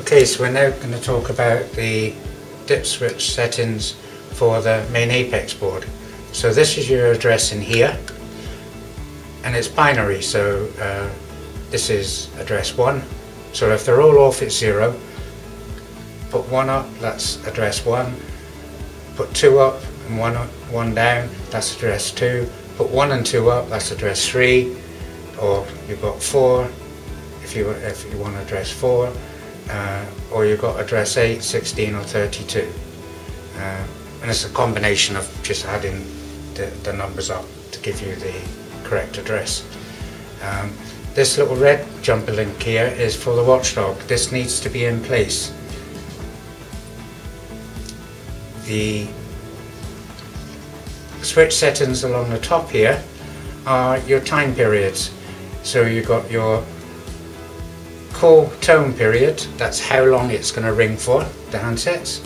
Okay, so we're now going to talk about the dip switch settings for the main Apex board. So this is your address in here, and it's binary, so this is address 1. So if they're all off, it's 0. Put 1 up, that's address 1. Put 2 up and 1 down, that's address 2. Put 1 and 2 up, that's address 3. Or you've got 4 if you want to address 4. Or you've got address 8, 16 or 32. And it's a combination of just adding the numbers up to give you the correct address. This little red jumper link here is for the watchdog. This needs to be in place. The switch settings along the top here are your time periods. So you've got your call tone period, that's how long it's going to ring for, the handsets,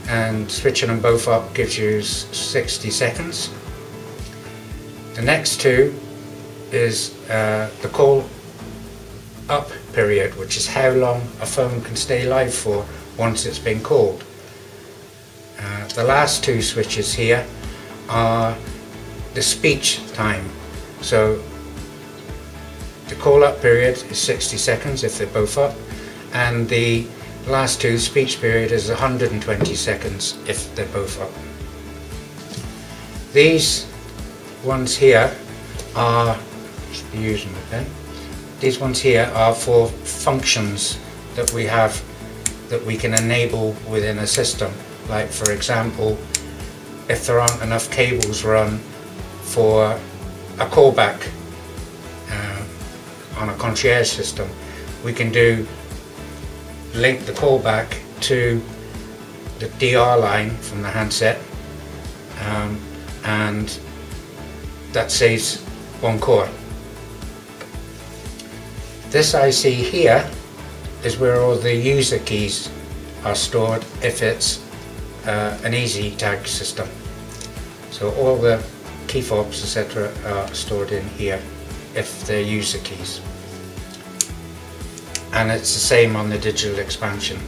and switching them both up gives you 60 seconds. The next two is the call up period, which is how long a phone can stay live for once it's been called. The last two switches here are the speech time. So the call up period is 60 seconds if they're both up, and the last two, speech period, is 120 seconds if they're both up. These ones here are, just be using the pen, these ones here are for functions that we have that we can enable within a system. Like, for example, if there aren't enough cables run for a callback on a concierge system, we can link the callback to the DR line from the handset, and that saves one core. This IC here is where all the user keys are stored if it's an easy tag system. So all the key fobs, etc. are stored in here if they're user keys. And it's the same on the digital expansion.